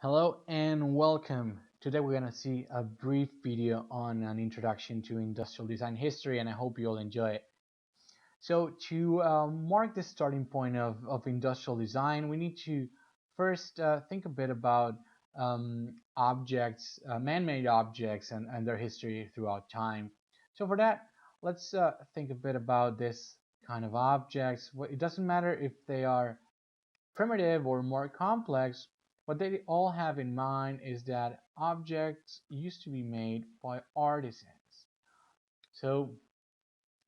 Hello and welcome. Today we're going to see a brief video on an introduction to industrial design history, and I hope you all enjoy it. So to mark the starting point of industrial design, we need to first think a bit about objects, man-made objects, and their history throughout time. So for that, let's think a bit about this kind of objects. It doesn't matter if they are primitive or more complex, what they all have in mind is that objects used to be made by artisans. So,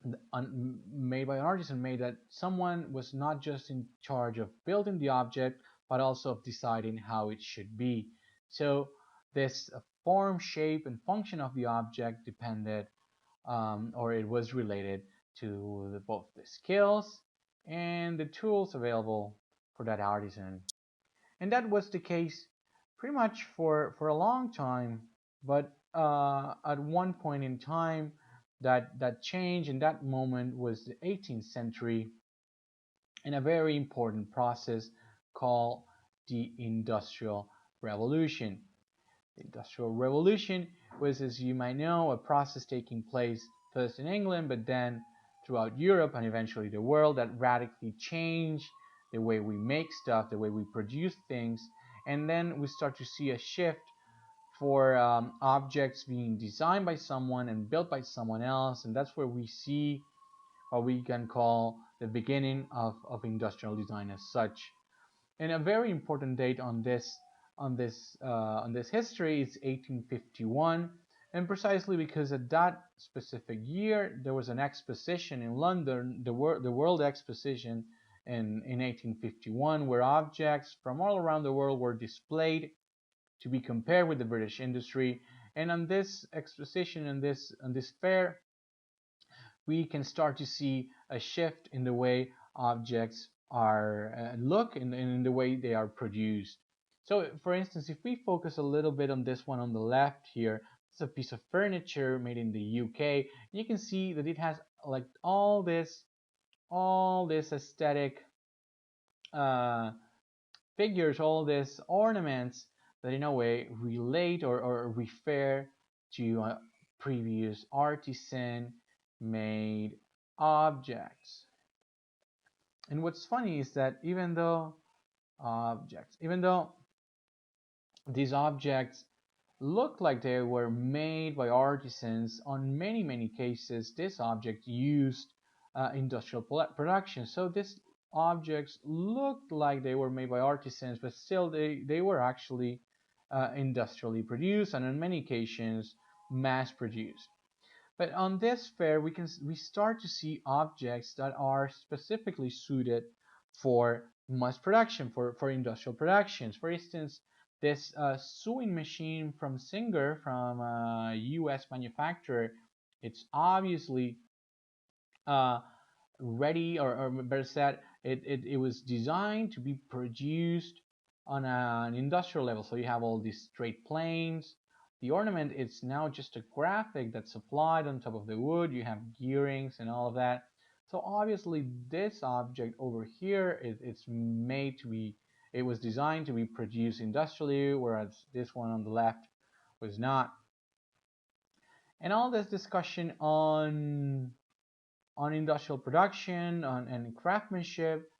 made by an artisan, made that someone was not just in charge of building the object, but also of deciding how it should be. So, this form, shape, and function of the object depended, or it was related to both the skills and the tools available for that artisan. And that was the case pretty much for a long time. But at one point in time, that change in that moment was the 18th century, and a very important process called the Industrial Revolution. The Industrial Revolution was, as you might know, a process taking place first in England, but then throughout Europe and eventually the world that radically changed the way we make stuff, the way we produce things, and then we start to see a shift for objects being designed by someone and built by someone else, and that's where we see what we can call the beginning of industrial design as such. And a very important date on this history is 1851, and precisely because at that specific year there was an exposition in London, the World Exposition in 1851, where objects from all around the world were displayed to be compared with the British industry. And on this exposition and this fair, we can start to see a shift in the way objects are look in the way they are produced. So, for instance, if we focus a little bit on this one on the left here, it's a piece of furniture made in the UK. You can see that it has like all this aesthetic uh, figures, all these ornaments that in a way relate or refer to previous artisan made objects. And what's funny is that even though these objects look like they were made by artisans, on many cases this object used industrial production. So these objects looked like they were made by artisans, but still they were actually industrially produced, and on many occasions mass produced. But on this fair, we start to see objects that are specifically suited for mass production, for industrial productions. For instance, this sewing machine from Singer, from a U.S. manufacturer, it's obviously uh, ready, or better said, it was designed to be produced on an industrial level. So you have all these straight planes. The ornament, it's now just a graphic that's applied on top of the wood. You have gearings and all of that. So obviously this object over here, it's made to be, it was designed to be produced industrially, whereas this one on the left was not. And all this discussion on industrial production and craftsmanship,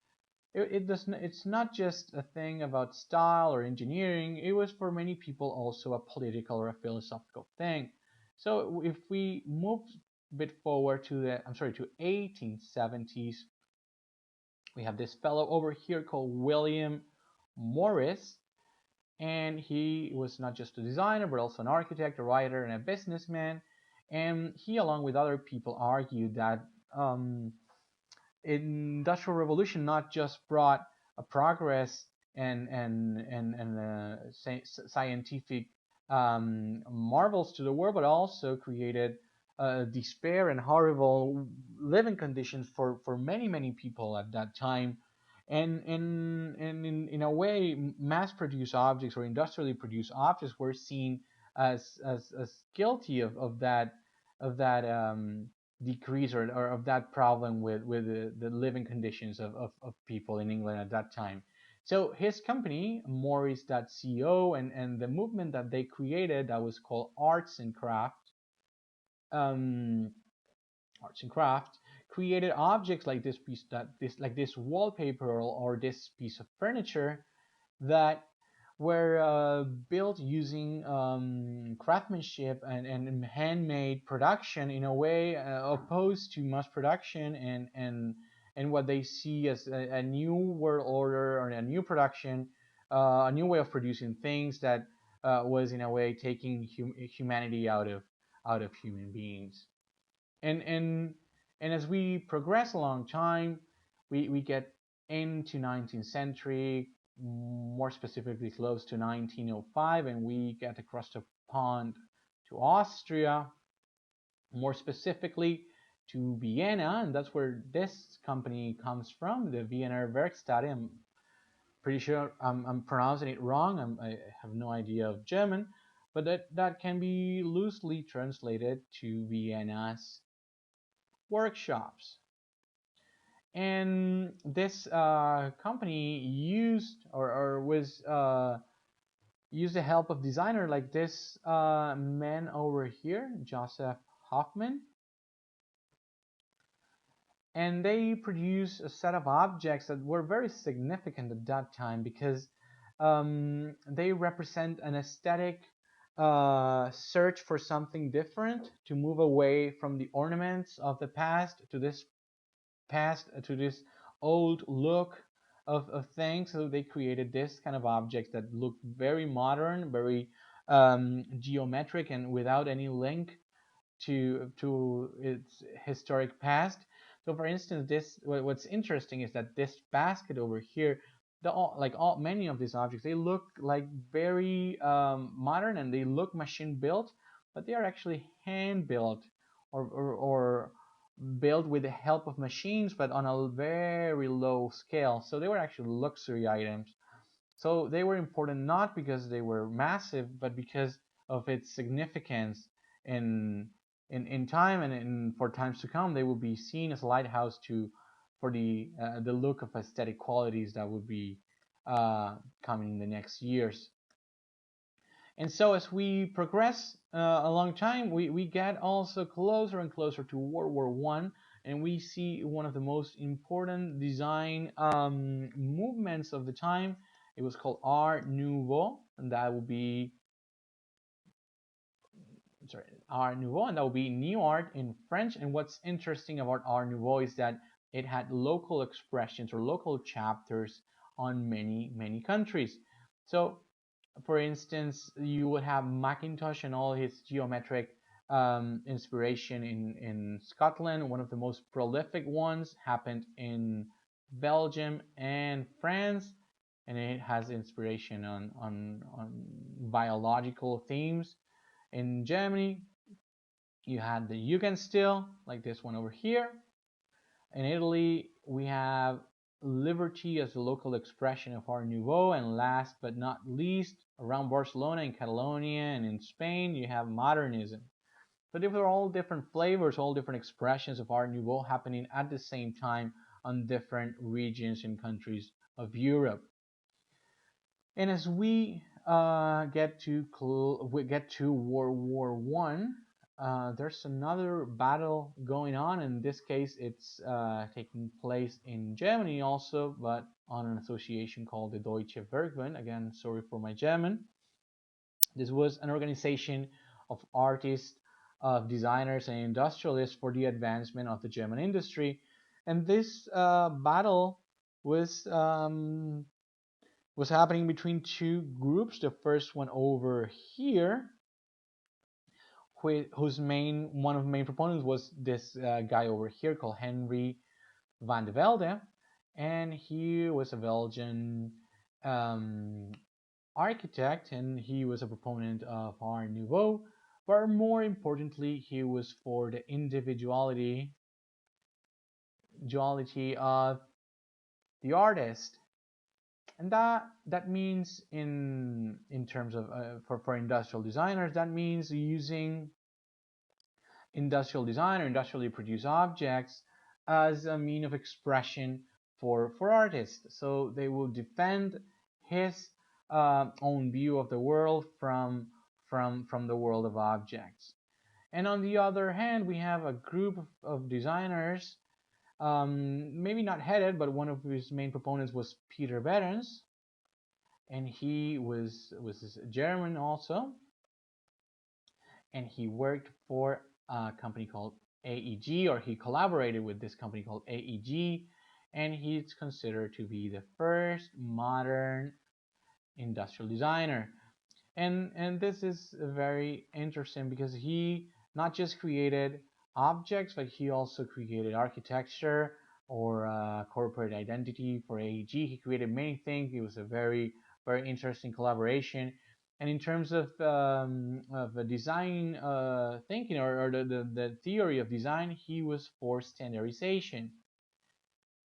it's not just a thing about style or engineering. It was for many people also a political or a philosophical thing. So if we move a bit forward to the, I'm sorry, to 1870s, we have this fellow over here called William Morris, and he was not just a designer but also an architect, a writer, and a businessman. And he, along with other people, argued that industrial revolution not just brought a progress and scientific marvels to the world, but also created despair and horrible living conditions for many people at that time. And in a way, mass-produced objects or industrially produced objects were seen as guilty of that decrease or of that problem with the living conditions of people in England at that time. So his company, Morris.co, and the movement that they created that was called um, arts and craft, created objects like this piece, like this wallpaper or this piece of furniture that were built using craftsmanship and handmade production in a way opposed to mass production and what they see as a new world order or a new production, a new way of producing things that was in a way taking humanity out of human beings. And and and as we progress along time, we get into 19th century, more specifically close to 1905, and we get across the pond to Austria, more specifically to Vienna, and that's where this company comes from, the Wiener Werkstatt. I'm pretty sure I'm pronouncing it wrong. I have no idea of German, but that can be loosely translated to Vienna's workshops. And this company used or was used the help of designer like this man over here, Joseph Hoffman, and they produced a set of objects that were very significant at that time because they represent an aesthetic search for something different to move away from the ornaments of the past to this old look of things. So they created this kind of objects that look very modern, very geometric, and without any link to its historic past. So, for instance, this what's interesting is that this basket over here, like all many of these objects, they look like very modern and they look machine built, but they are actually hand built or built with the help of machines, but on a very low scale. So they were actually luxury items. So they were important not because they were massive, but because of its significance in in time and for times to come. They will be seen as a lighthouse to for the look of aesthetic qualities that would be coming in the next years. And so as we progress along time, we get also closer and closer to World War One, and we see one of the most important design movements of the time. It was called Art Nouveau, and that will be sorry, Art Nouveau, and that will be new art in French. And what's interesting about Art Nouveau is that it had local expressions or local chapters on many countries. So for instance, you would have Macintosh and all his geometric inspiration in Scotland. One of the most prolific ones happened in Belgium and France, and it has inspiration on biological themes. In Germany, you had the Jugendstil, like this one over here. In Italy, we have liberty as the local expression of Art Nouveau, and last but not least, around Barcelona in Catalonia and in Spain, you have modernism. But if they're all different flavors, all different expressions of Art Nouveau happening at the same time on different regions and countries of Europe. And as we we get to World War One, there's another battle going on. In this case, it's taking place in Germany also, but on an association called the Deutsche Werkbund. Again, sorry for my German. This was an organization of artists, of designers, and industrialists for the advancement of the German industry. And this battle was was happening between two groups. The first one over here, whose main one of the main proponents was this guy over here called Henry van de Velde, and he was a Belgian um, architect, and he was a proponent of Art Nouveau. But more importantly, he was for the individuality of the artist, and that means in terms of for industrial designers, that means using industrial design or industrially produced objects as a mean of expression for artists. So they will defend his own view of the world from the world of objects. And on the other hand, we have a group of designers, maybe not headed, but one of his main proponents was Peter Behrens, and he was German also, and he worked for a company called AEG, or he collaborated with this company called AEG, and he's considered to be the first modern industrial designer. And this is very interesting because he not just created objects, but he also created architecture or corporate identity for AEG. He created many things. It was a very interesting collaboration. And in terms of design thinking, or the theory of design, he was for standardization.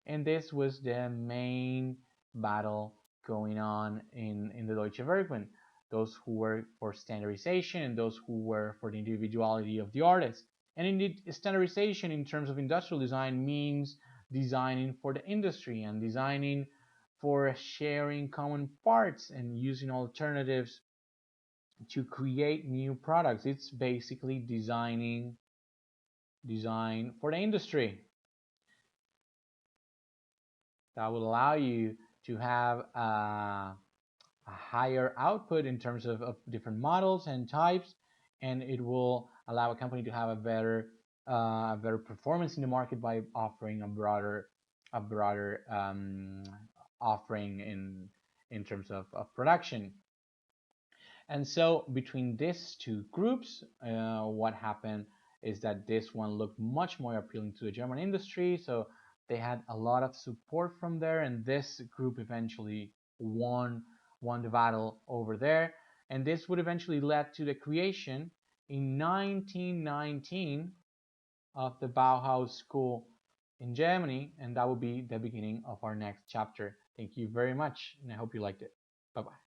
And this was the main battle going on in the Deutsche Werkbund. Those who were for standardization and those who were for the individuality of the artist. And indeed, standardization in terms of industrial design means designing for the industry and designing for sharing common parts and using alternatives to create new products. It's basically design for the industry. That will allow you to have a higher output in terms of different models and types, and it will allow a company to have a better performance in the market by offering a broader offering in terms of production. And so between these two groups, what happened is that this one looked much more appealing to the German industry. So they had a lot of support from there, and this group eventually won the battle over there. And this would eventually lead to the creation in 1919 of the Bauhaus School in Germany, and that will be the beginning of our next chapter. Thank you very much, and I hope you liked it. Bye bye.